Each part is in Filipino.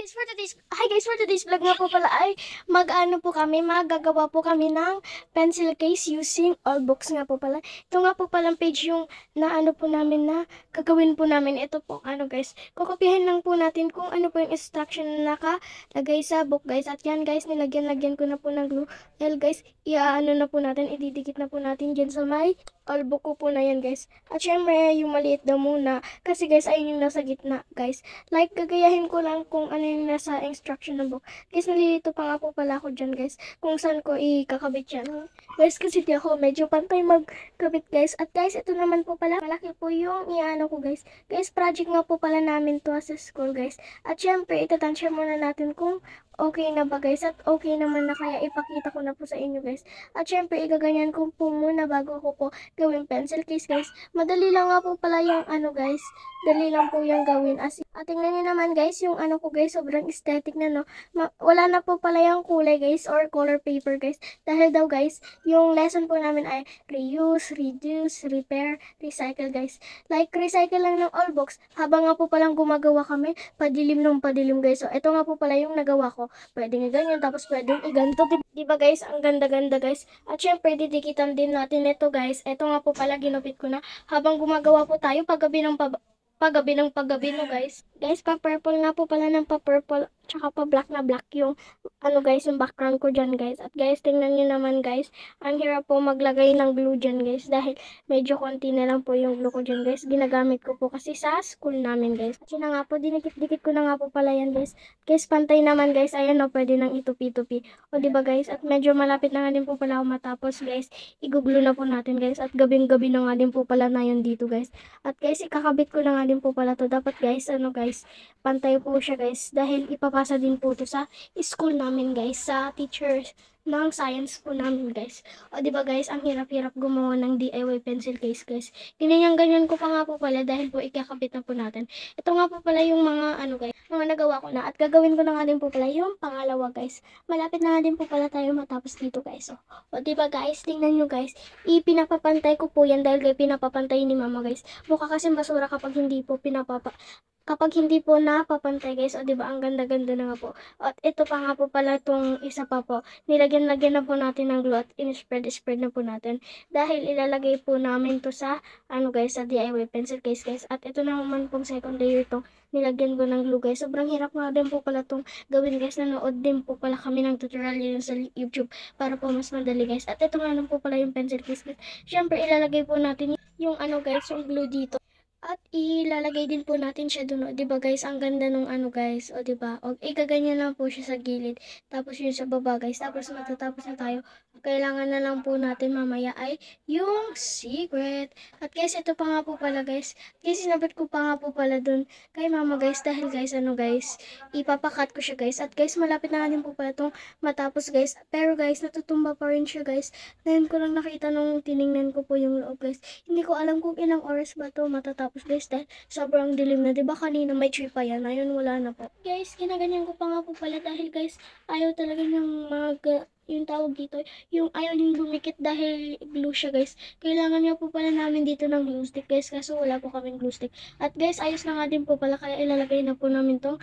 For today's vlog nga po pala ay magagawa po kami ng pencil case using all books nga po pala. Ito nga po palang page yung po namin na gagawin po namin. Ito po, guys, kukopihin lang po natin kung ano po yung instruction na nakalagay sa book, guys. At yan, guys, nilagyan ko na po ng glue. Dahil, guys, na po natin, ididikit na po natin dyan sa may all book ko po na yan, guys. At syempre, yung maliit daw muna. Kasi, guys, ayun yung nasa gitna, guys. Like, gagayahin ko lang kung ano yung nasa instruction ng book. Guys, nalilito pa nga po pala ako dyan, guys. Kung saan ko ikakabit yan. Guys, kasi di ako medyo pantay magkabit, guys. At guys, ito naman po pala. Malaki po yung ko, guys. Guys, project nga po pala namin to sa school, guys. At syempre, itatansya muna natin kung okay na ba, guys, at okay naman na, kaya ipakita ko na po sa inyo, guys. At syempre, igaganyan ko po muna bago ko po gawin pencil case, guys. Madali lang nga po pala yung guys. Dali lang po yung gawin. At tingnan nyo naman, guys, yung ko, guys, sobrang aesthetic na, no. Wala na po pala yung kulay, guys, or color paper, guys. Dahil daw, guys, yung lesson po namin ay reuse, reduce, repair, recycle, guys. Like, recycle lang ng all books. Habang nga po palang gumagawa kami, padilim ng padilim, guys. So, ito nga po pala yung nagawa ko. Pwedeng ganyan, tapos pwedeng iganto. Diba, guys? Ang ganda-ganda, guys. At syempre, didikitan din natin ito, guys. Ito nga po pala, ginupit ko na. Habang gumagawa po tayo, paggabi, no, guys. Guys, pa-purple nga po pala ng pa-purple, tsaka pa-black na black yung, guys, yung background ko dyan, guys. At guys, tingnan nyo naman, guys. Ang hirap po maglagay ng glue dyan, guys. Dahil medyo konti na lang po yung glue ko dyan, guys. Ginagamit ko po kasi sa school namin, guys. At yun na nga po, dinikit-dikit ko na nga po pala yan, guys. Guys, pantay naman, guys. Ayan, no, pwede nang itupi-tupi. O, diba, guys? At medyo malapit na nga din po pala ako matapos, guys. I-glue na po natin, guys. At gabing-gabi na nga din po pala na yun dito, guys. At guys, ikakabit ko na nga din po pala to. Dapat, guys, guys, pantay po siya, guys. Dahil ipapasa din po to sa school namin, guys. Sa teachers ng science po namin, guys. O, diba, guys, ang hirap-hirap gumawa ng DIY pencil case, guys. Ganyan ko pa nga po pala dahil po ikakabit na po natin. Ito nga po pala yung mga, guys, mga nagawa ko na. At gagawin ko na nga din po pala yung pangalawa, guys. Malapit na nga din po pala tayo matapos dito, guys. O, diba, guys, tingnan nyo, guys. Pinapapantay ko po yan dahil pinapapantay ni mama, guys. Mukha kasi basura kapag hindi po napapantay, guys. O, diba, ang ganda-ganda na nga po. At ito pa nga po pala itong isa pa po. Nilagyan na po natin ng glue at in-spread na po natin. Dahil ilalagay po namin to sa, guys, sa DIY pencil case, guys. At ito naman pong second layer itong nilagyan ko ng glue, guys. Sobrang hirap nga din po pala itong gawin, guys. Nanood din po pala kami ng tutorial yun sa YouTube para po mas madali, guys. At ito nga lang po pala yung pencil case, guys. Siyempre, ilalagay po natin yung, guys, yung glue dito. At ilalagay din po natin siya dun, o, diba, guys, ang ganda nung guys, o, diba, o, igaganyan lang po siya sa gilid, tapos yun sa baba, guys, tapos matatapos na tayo. Kailangan na lang po natin mamaya ay yung secret. At guys, ito pa nga po pala, guys, sinabit ko pa nga po pala dun kay mama, guys, dahil, guys, guys, ipapakat ko siya, guys. At guys, malapit na nga din po pala itong matapos, guys, pero, guys, natutumba pa rin siya, guys. Ngayon ko lang nakita nung tiningnan ko po yung loob, guys. Hindi ko alam kung ilang oras ba to matatapos, guys, dahil sobrang dilim na. Diba kanina may tree pa yan, ayun, wala na po. Guys, ginaganyan ko pa nga po pala dahil, guys, ayaw talaga niyang yung tawag dito, yung ayaw niyang dumikit dahil glue siya, guys. Kailangan niya po pala namin dito ng glue stick, guys, kaso wala po kaming glue stick. At guys, ayos na nga din po pala, kaya ilalagay na po namin tong,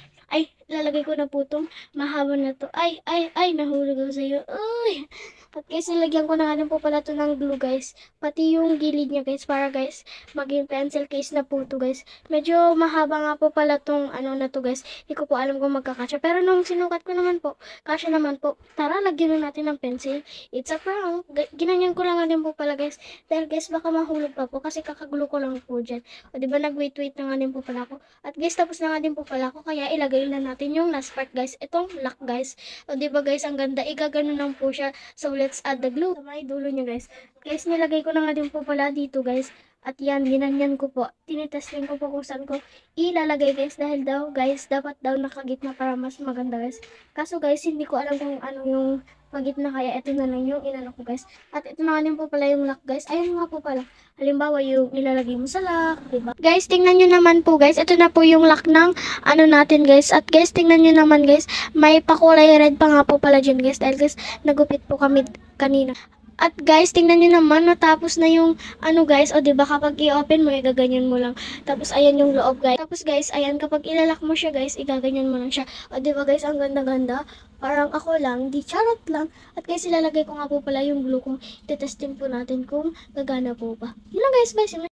ilalagay ko na po tong mahaba na to. Nahulog ako sa'yo. Uy! At guys, nilagyan ko na nga din po pala to ng glue, guys. Pati yung gilid niya, guys, para, guys, maging pencil case na po to, guys. Medyo mahaba nga po pala tong na to, guys. Hindi ko po alam kung magkakasya. Pero nung sinukat ko naman po, kasya naman po. Tara, lagyan na natin ng pencil. It's a prank. Ginanyan ko lang nga din po pala, guys. Dahil, guys, baka mahulog pa po kasi kakagulo ko lang po dyan. O, diba, nag-wait na nga din po pala ako. At, guys, tapos na nga din po pala ako. Kaya ilagay na natin yung last part, guys. Itong lock, guys. O, diba, guys, ang ganda. Igagano lang po siya. So, let's add the glue. Sa may dulo niya, guys. Guys, nilagay ko na nga din po pala dito, guys. At yan, ginanyan ko po. Tinitesting ko po kung saan ko ilalagay, guys. Dahil daw, guys, dapat daw nakagitna para mas maganda, guys. Kaso, guys, hindi ko alam kung ano yung pagitna, kaya ito na lang yung ko, guys. At ito na nga din po pala yung lock, guys. Ayun nga po pala. Halimbawa, yung ilalagay mo sa lock, diba? Guys, tingnan nyo naman po, guys. Ito na po yung lock ng natin, guys. At guys, tingnan nyo naman, guys. May pakulay red pa nga po pala dyan, guys. Dahil, guys, nagupit po kami kanina. At guys, tingnan nyo naman, natapos na yung, ano guys, o diba kapag i-open mo, igaganyan mo lang. Tapos ayan yung loob guys. Tapos guys, ayan, kapag ilalak mo siya guys, igaganyan mo lang siya. O diba guys, ang ganda-ganda. Parang ako lang, di charot lang. At guys, ilalagay ko nga po pala yung glue kung tetestin po natin kung gagana po ba. Yun lang guys, bye.